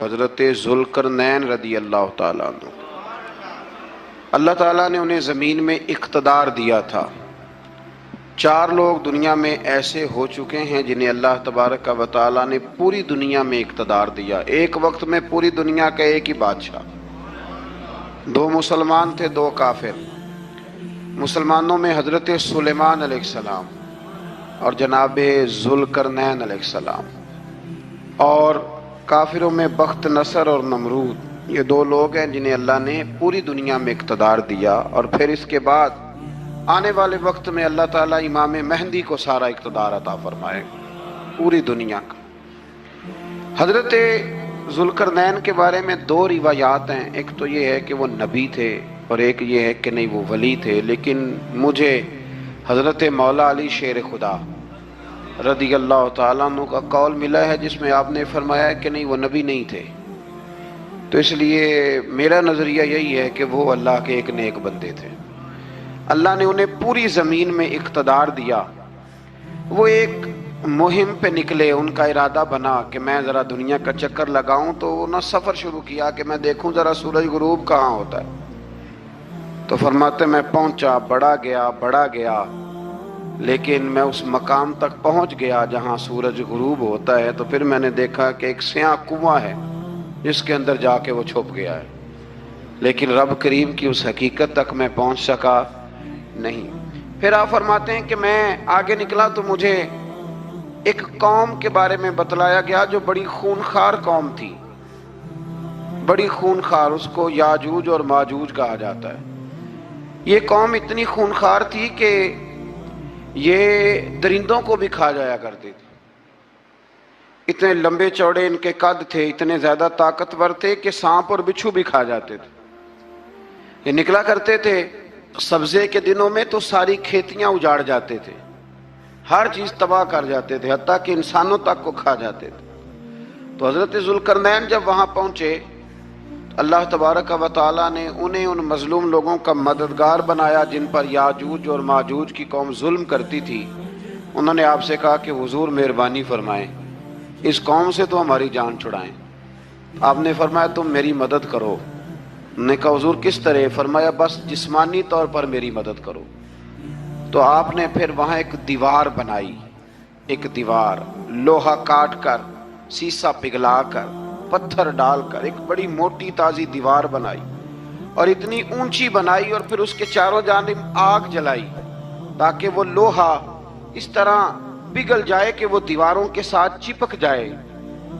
حضرت ذوالقرنین رضی اللہ تعالیٰ عنہ، اللہ تعالیٰ نے انہیں زمین میں اقتدار دیا تھا۔ 4 لوگ دنیا میں ایسے ہو چکے ہیں جنہیں اللہ تبارک و تعالیٰ نے پوری دنیا میں اقتدار دیا، ایک وقت میں پوری دنیا کا ایک ہی بادشاہ۔ 2 مسلمان تھے، 2 کافر۔ مسلمانوں میں حضرت سلیمان علیہ السلام اور جناب ذوالقرنین علیہ السلام، اور کافروں میں بخت نصر اور نمرود۔ یہ 2 لوگ ہیں جنہیں اللہ نے پوری دنیا میں اقتدار دیا، اور پھر اس کے بعد آنے والے وقت میں اللہ تعالیٰ امام مہدی کو سارا اقتدار عطا فرمائے پوری دنیا کا۔ حضرت ذوالقرنین کے بارے میں 2 روایات ہیں، ایک تو یہ ہے کہ وہ نبی تھے اور ایک یہ ہے کہ نہیں وہ ولی تھے، لیکن مجھے حضرت مولا علی شیر خدا رضی اللہ تعالیٰ عنہ کا قول ملا ہے جس میں آپ نے فرمایا کہ نہیں وہ نبی نہیں تھے، تو اس لیے میرا نظریہ یہی ہے کہ وہ اللہ کے ایک نیک بندے تھے۔ اللہ نے انہیں پوری زمین میں اقتدار دیا۔ وہ ایک مہم پہ نکلے، ان کا ارادہ بنا کہ میں ذرا دنیا کا چکر لگاؤں، تو انہوں نے سفر شروع کیا کہ میں دیکھوں ذرا سورج غروب کہاں ہوتا ہے۔ تو فرماتے میں پہنچا، بڑا گیا، لیکن میں اس مقام تک پہنچ گیا جہاں سورج غروب ہوتا ہے، تو پھر میں نے دیکھا کہ ایک سیاہ کنواں ہے جس کے اندر جا کے وہ چھپ گیا ہے، لیکن رب کریم کی اس حقیقت تک میں پہنچ سکا نہیں۔ پھر آپ فرماتے ہیں کہ میں آگے نکلا تو مجھے ایک قوم کے بارے میں بتلایا گیا جو بڑی خونخوار قوم تھی، بڑی خونخوار، اس کو یاجوج اور ماجوج کہا جاتا ہے۔ یہ قوم اتنی خونخوار تھی کہ یہ درندوں کو بھی کھا جایا کرتی تھی، اتنے لمبے چوڑے ان کے قد تھے، اتنے زیادہ طاقتور تھے کہ سانپ اور بچھو بھی کھا جاتے تھے۔ یہ نکلا کرتے تھے سبزے کے دنوں میں تو ساری کھیتیاں اجاڑ جاتے تھے، ہر چیز تباہ کر جاتے تھے، حتیٰ کہ انسانوں تک کو کھا جاتے تھے۔ تو حضرت ذوالقرنین جب وہاں پہنچے، اللہ تبارک و تعالیٰ نے انہیں ان مظلوم لوگوں کا مددگار بنایا جن پر یاجوج اور ماجوج کی قوم ظلم کرتی تھی۔ انہوں نے آپ سے کہا کہ حضور مہربانی فرمائیں، اس قوم سے تو ہماری جان چھڑائیں۔ آپ نے فرمایا تم میری مدد کرو۔ انہوں نے کہا حضور کس طرح؟ فرمایا بس جسمانی طور پر میری مدد کرو۔ تو آپ نے پھر وہاں ایک دیوار بنائی، ایک دیوار لوہا کاٹ کر، سیسا پگھلا کر، پتھر ڈال کر ایک بڑی موٹی تازی دیوار بنائی، اور اتنی اونچی بنائی، اور پھر اس کے چاروں جانب آگ جلائی تاکہ وہ لوہا اس طرح پگھل جائے کہ وہ دیواروں کے ساتھ چپک جائے،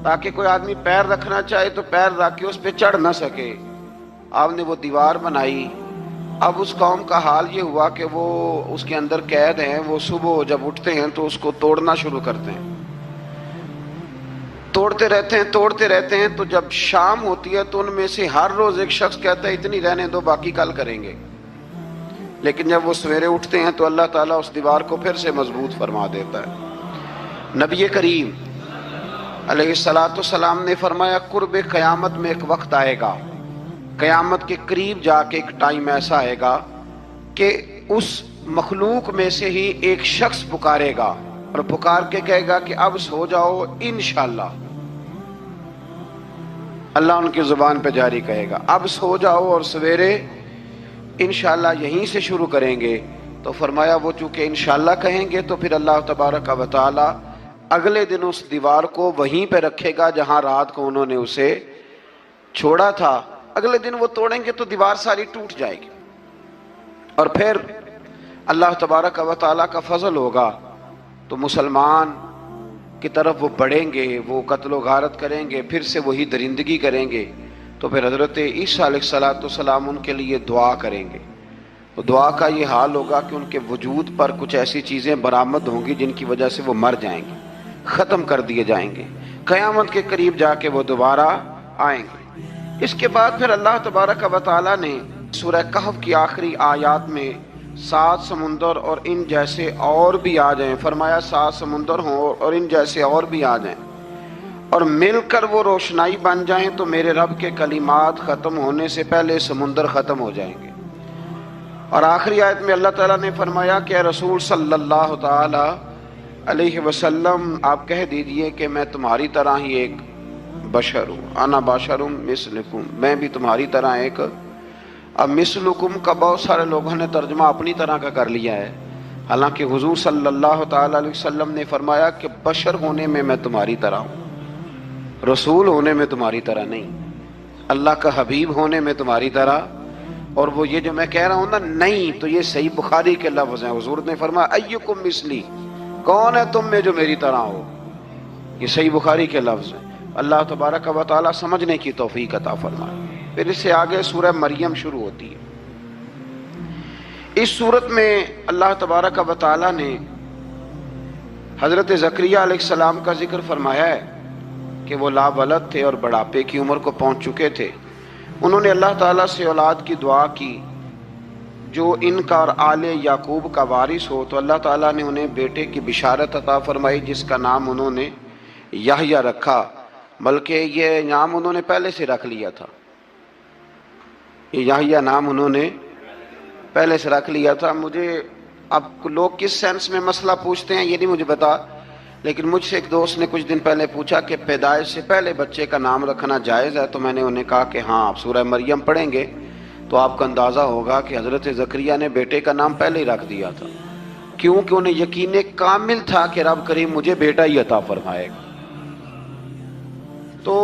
تاکہ کوئی آدمی پیر رکھنا چاہے تو پیر رکھ کے اس پہ چڑھ نہ سکے۔ آپ نے وہ دیوار بنائی۔ اب اس قوم کا حال یہ ہوا کہ وہ اس کے اندر قید ہیں، وہ صبح جب اٹھتے ہیں تو اس کو توڑنا شروع کرتے ہیں، توڑتے رہتے ہیں، تو جب شام ہوتی ہے تو ان میں سے ہر روز ایک شخص کہتا ہے اتنی رہنے دو، باقی کل کریں گے۔ لیکن جب وہ سویرے اٹھتے ہیں تو اللہ تعالیٰ اس دیوار کو پھر سے مضبوط فرما دیتا ہے۔ نبی کریم علیہ السلام نے فرمایا قرب قیامت میں ایک وقت آئے گا، قیامت کے قریب جا کے ایک ٹائم ایسا آئے گا کہ اس مخلوق میں سے ہی ایک شخص پکارے گا اور پکار کے کہے گا کہ اب سو جاؤ انشاءاللہ۔ اللہ ان کی زبان پہ جاری کہے گا اب سو جاؤ اور سویرے انشاءاللہ یہیں سے شروع کریں گے۔ تو فرمایا وہ چونکہ انشاءاللہ کہیں گے تو پھر اللہ تبارک و تعالی اگلے دن اس دیوار کو وہیں پہ رکھے گا جہاں رات کو انہوں نے اسے چھوڑا تھا۔ اگلے دن وہ توڑیں گے تو دیوار ساری ٹوٹ جائے گی، اور پھر اللہ تبارک و تعالیٰ کا فضل ہوگا تو مسلمان کی طرف وہ بڑھیں گے، وہ قتل و غارت کریں گے، پھر سے وہی درندگی کریں گے، تو پھر حضرت عیسیٰ علیہ السلام ان کے لیے دعا کریں گے۔ تو دعا کا یہ حال ہوگا کہ ان کے وجود پر کچھ ایسی چیزیں برآمد ہوں گی جن کی وجہ سے وہ مر جائیں گے، ختم کر دیے جائیں گے، قیامت کے قریب جا کے وہ دوبارہ آئیں گے۔ اس کے بعد پھر اللہ تبارک و تعالیٰ نے سورہ کہف کی آخری آیات میں 7 سمندر اور ان جیسے اور بھی آ جائیں، فرمایا 7 سمندر ہوں اور ان جیسے اور بھی آ جائیں اور مل کر وہ روشنائی بن جائیں تو میرے رب کے کلمات ختم ہونے سے پہلے سمندر ختم ہو جائیں گے۔ اور آخری آیت میں اللہ تعالیٰ نے فرمایا کہ اے رسول صلی اللہ تعالی علیہ وسلم آپ کہہ دیجئے کہ میں تمہاری طرح ہی ایک बशर हूँ, आना बशरुम मिसलकुम, मैं भी तुम्हारी तरह एक। अब मिसलकुम का बहुत सारे लोगों ने तर्जुमा अपनी तरह का कर लिया है, हालांकि हुजूर सल्लल्लाहु ताला अलैहि वसल्लम ने फरमाया कि बशर होने में मैं तुम्हारी तरह हूँ, रसूल होने में तुम्हारी तरह नहीं, अल्लाह का हबीब होने में तुम्हारी तरह। और वो ये जो मैं कह रहा हूँ ना, नहीं, तो ये सही बुखारी के लफ्ज़ हैं। हुजूर ने फरमाया अय्युकुम मिसली, कौन है तुम में जो मेरी तरह हो, ये सही बुखारी के लफ्ज़ हैं। अल्लाह तबारक व तआला समझने की तौफीक अता फरमाए। फिर इससे आगे सूरह मरियम शुरू होती है। इस सूरत में अल्लाह तबारक व तआला ने हज़रत ज़करिया अलैहिस्सलाम का जिक्र फरमाया है कि वो लावलद थे और बुढ़ापे की उम्र को पहुंच चुके थे। उन्होंने अल्लाह ताला से औलाद की दुआ की जो इनका और आले याकूब का वारिस हो, तो अल्लाह ताला ने उन्हें बेटे की बिशारत अता फरमाई जिसका नाम उन्होंने याहया रखा। बल्कि ये नाम उन्होंने पहले से रख लिया था, ये याहया नाम उन्होंने पहले से रख लिया था। मुझे अब लोग किस सेंस में मसला पूछते हैं ये नहीं मुझे बता, लेकिन मुझसे एक दोस्त ने कुछ दिन पहले पूछा कि पैदाइश से पहले बच्चे का नाम रखना जायज़ है, तो मैंने उन्हें कहा कि हाँ, आप सूरह मरियम पढ़ेंगे तो आपको अंदाज़ा होगा कि हज़रत ज़करिया ने बेटे का नाम पहले ही रख दिया था, क्योंकि उन्हें यकीन कामिल था कि रब करीम मुझे बेटा ही अता फरमाएगा। तो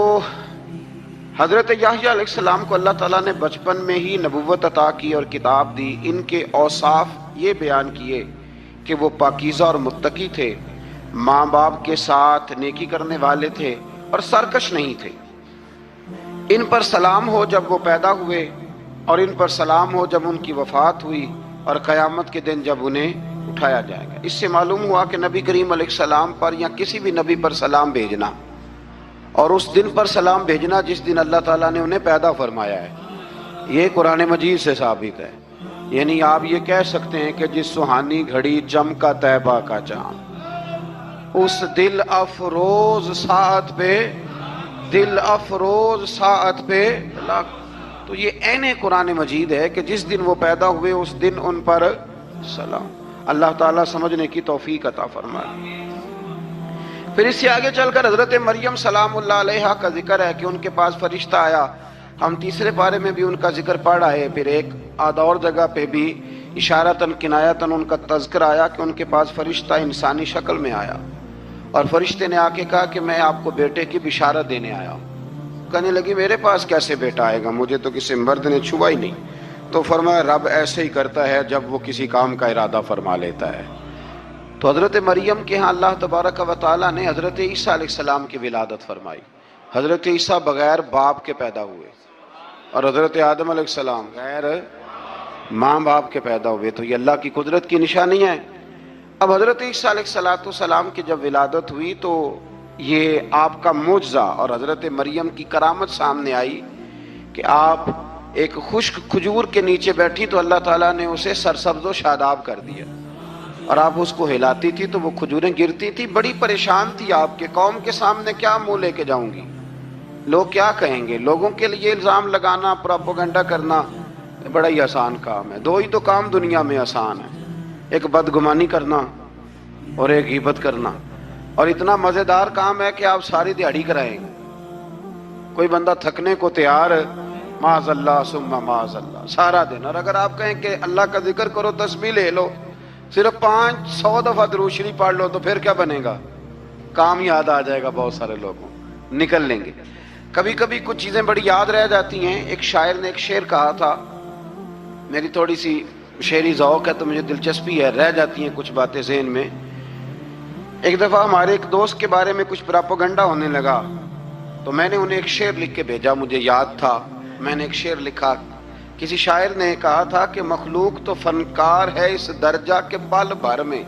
हज़रत याहया अलैहिस्सलाम को अल्लाह ताला ने बचपन में ही नबुव्वत अता की और किताब दी। इनके औसाफ ये बयान किए कि वो पाकीज़ा और मुत्तकी थे, माँ बाप के साथ नेकी करने वाले थे और सरकश नहीं थे। इन पर सलाम हो जब वो पैदा हुए, और इन पर सलाम हो जब उनकी वफ़ात हुई, और क़यामत के दिन जब उन्हें उठाया जाएगा। इससे मालूम हुआ कि नबी करीम अलैहिस्सलाम पर या किसी भी नबी पर सलाम भेजना और उस दिन पर सलाम भेजना जिस दिन अल्लाह ताला ने उन्हें पैदा फरमाया है, ये कुरान मजीद से साबित है। यानी आप ये कह सकते हैं कि जिस सुहानी घड़ी चमका तैबा का चाँद, उस दिल अफरोज सात पे, दिल अफरोज सात पे, तो ये ऐने कुरान मजीद है कि जिस दिन वो पैदा हुए उस दिन उन पर सलाम। अल्लाह ताला समझने की तौफीक अता फरमाए। फिर इससे आगे चलकर हज़रत मरियम सलामुल्लाह अलैहा का जिक्र है कि उनके पास फरिश्ता आया। हम तीसरे पारे में भी उनका जिक्र पढ़ आए, फिर एक आध और जगह पे भी इशारतन किनायतन उनका तज़किरा आया कि उनके पास फरिश्ता इंसानी शक्ल में आया, और फरिश्ते ने आके कहा कि मैं आपको बेटे की बिशारत देने आया हूँ। कहने लगी मेरे पास कैसे बेटा आएगा, मुझे तो किसी मर्द ने छुआ ही नहीं। तो फरमाया रब ऐसे ही करता है जब वो किसी काम का इरादा फरमा लेता है। तो हज़रत मरियम के यहाँ अल्लाह तबारक व तआला ने हज़रत ईसा अलैहिस्सलाम की विलादत फरमाई। हज़रत ईसा बग़ैर बाप के पैदा हुए और हज़रत आदम अलैहिस्सलाम बग़ैर माँ बाप के पैदा हुए, तो ये अल्लाह की कुदरत की निशानी है। अब हज़रत ईसा अलैहिस्सलाम की जब विलादत हुई तो ये आपका मुजज़ा और हज़रत मरियम की करामत सामने आई कि आप एक खुश्क खजूर के नीचे बैठी तो अल्लाह ताला ने उसे सरसब्ज़ व शादाब कर दिया, और आप उसको हिलाती थी तो वो खजूरें गिरती थी। बड़ी परेशान थी आपके कौम के सामने, क्या मुंह लेके जाऊंगी, लोग क्या कहेंगे। लोगों के लिए इल्ज़ाम लगाना, प्रोपेगेंडा करना बड़ा ही आसान काम है। दो ही तो काम दुनिया में आसान है, एक बदगुमानी करना और एक ग़ीबत करना, और इतना मज़ेदार काम है कि आप सारी दिहाड़ी कराएंगे। कोई बंदा थकने को तैयार, माज़अल्लाह सुम्मा माज़अल्लाह सारा दिन, और अगर आप कहें कि अल्लाह का जिक्र करो, तस्बीह ले लो, सिर्फ 500 दफ़ा दुरूद शरीफ पढ़ लो, तो फिर क्या बनेगा, काम याद आ जाएगा। बहुत सारे लोगों निकल लेंगे। कभी कभी कुछ चीज़ें बड़ी याद रह जाती हैं। एक शायर ने एक शेर कहा था, मेरी थोड़ी सी शेरी ज़ौक़ है तो मुझे दिलचस्पी है, रह जाती हैं कुछ बातें ज़हन में। एक दफ़ा हमारे एक दोस्त के बारे में कुछ प्रोपेगेंडा होने लगा, तो मैंने उन्हें एक शेर लिख के भेजा, मुझे याद था। मैंने एक शेर लिखा, किसी शायर ने कहा था कि मखलूक तो फनकार है इस दर्जा के पल भर में,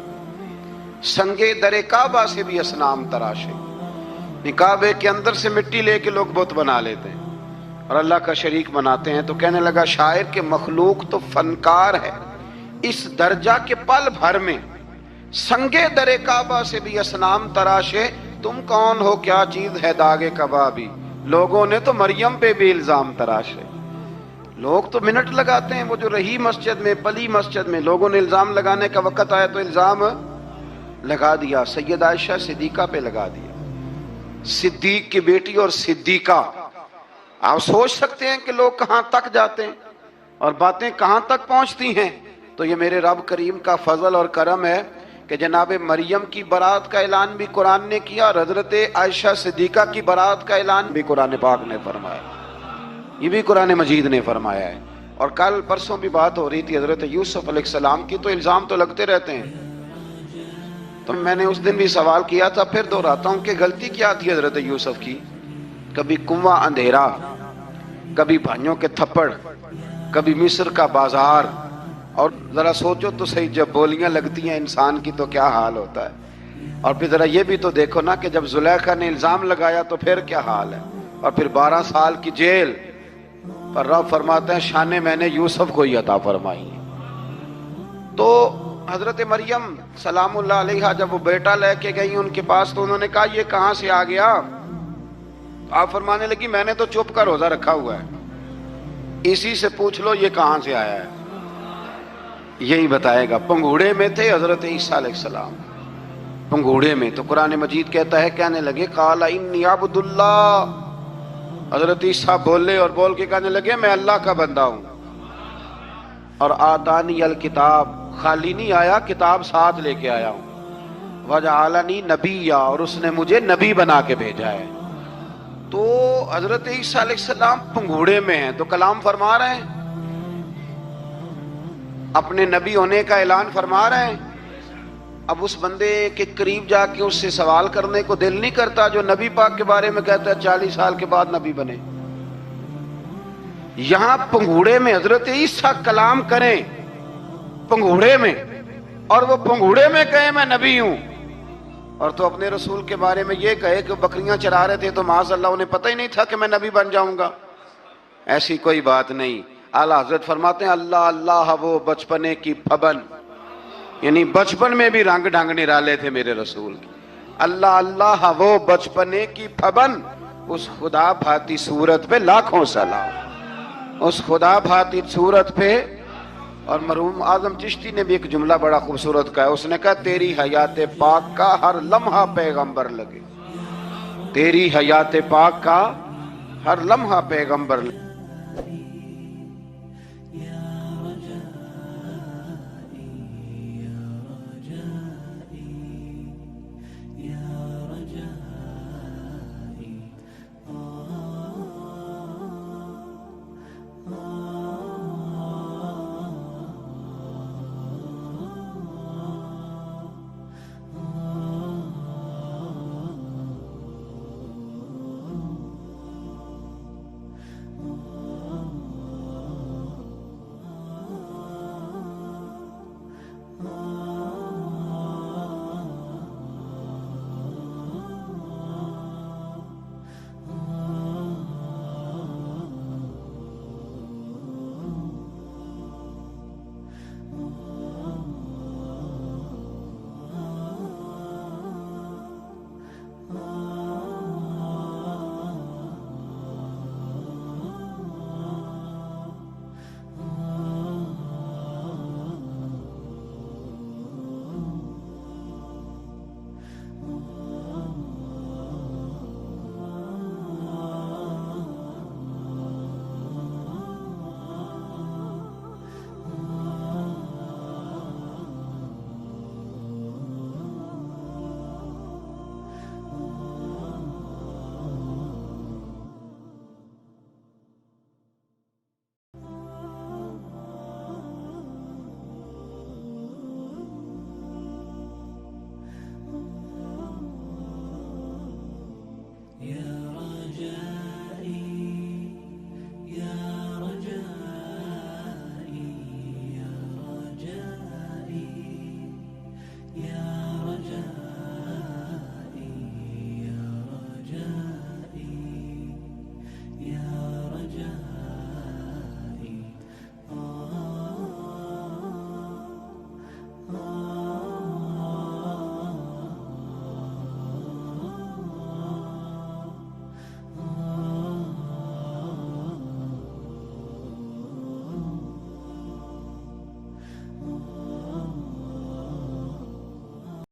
संगे दरे काबा से भी असनाम तराशे। काबे के अंदर से मिट्टी लेके लोग बुत बना लेते हैं और अल्लाह का शरीक बनाते हैं। तो कहने लगा शायर के मखलूक तो फनकार है इस दर्जा के पल भर में, संगे दरे काबा से भी असनाम तराशे। तुम कौन हो, क्या चीज है दागे कबाबी, लोगों ने तो मरियम पे भी इल्जाम तराशे। लोग तो मिनट लगाते हैं, वो जो रही मस्जिद में, पली मस्जिद में, लोगों ने इल्जाम लगाने का वक्त आया तो इल्जाम लगा दिया, सैयद आयशा सिद्दीका पे लगा दिया। सिद्दीक की बेटी और सिद्दीका। आप सोच सकते हैं कि लोग कहां तक जाते हैं और बातें कहां तक पहुंचती हैं। तो ये मेरे रब करीम का फजल और करम है कि जनाब मरियम की बारात का ऐलान भी कुरान ने किया और हजरत आयशा सिद्दीका की बारात का ऐलान भी कुरान पाक ने फरमाया, ये भी कुरान मजीद ने फरमाया है। और कल परसों भी बात हो रही थी हजरत यूसुफ अलैहिस्सलाम की, तो इल्जाम तो लगते रहते हैं। तो मैंने उस दिन भी सवाल किया था, फिर दोहराता हूं कि गलती क्या थी हजरत यूसुफ की। कभी कुआं अंधेरा, कभी भाइयों के थप्पड़, कभी मिस्र का बाजार। और जरा सोचो तो सही, जब बोलियां लगती हैं इंसान की तो क्या हाल होता है। और फिर जरा ये भी तो देखो ना कि जब जुलेखा ने इल्जाम लगाया तो फिर क्या हाल है। और फिर 12 साल की जेल पर रब फरमाते हैं शाने मैंने यूसुफ को ही अता फरमाई। तो हजरत मरियम सलामुल्लाह अलैहा जब वो बेटा लेके गई उनके पास, तो उन्होंने कहा ये कहां से आ गया। आप फरमाने लगी मैंने तो चुप कर रोजा रखा हुआ है, इसी से पूछ लो ये कहां से आया है, यही बताएगा। पंघूड़े में थे हजरत ईसा अलैहिस्सलाम, पंघूड़े में। तो कुरान मजीद कहता है कहने लगे काला इन्नी अब्दुल्लाह। हजरत ईसा बोले और बोल के कहने लगे मैं अल्लाह का बंदा हूं। और आतानी अल किताब, खाली नहीं आया, किताब साथ लेके आया हूं। वजअलनी नबिय्या, और उसने मुझे नबी बना के भेजा है। तो हजरत ईसा अलैहिस्सलाम पंघूड़े में हैं तो कलाम फरमा रहे हैं, अपने नबी होने का ऐलान फरमा रहे हैं। अब उस बंदे के करीब जाके उससे सवाल करने को दिल नहीं करता जो नबी पाक के बारे में कहता है 40 साल के बाद नबी बने। यहां पंघूड़े में हजरत ईसा कलाम करें, पंघूड़े में, और वो पंघूड़े में कहे मैं नबी हूं। और तो अपने रसूल के बारे में ये कहे कि बकरियां चरा रहे थे तो माज़अल्लाह उन्हें पता ही नहीं था कि मैं नबी बन जाऊंगा। ऐसी कोई बात नहीं। आला हजरत फरमाते हैं अल्लाह अल्लाह वो बचपने की फबन, यानी बचपन में भी रंग ढंग निराले थे मेरे रसूल की। अल्लाह अल्लाह वो बचपने की फबन, उस खुदा भाती सूरत पे लाखों सलाम, उस खुदा भाती सूरत पे। और मरहूम आजम चिश्ती ने भी एक जुमला बड़ा खूबसूरत कहा, उसने कहा तेरी हयात पाक का हर लम्हा पैगंबर लगे, तेरी हयात पाक का हर लम्हा पैगंबर लगे।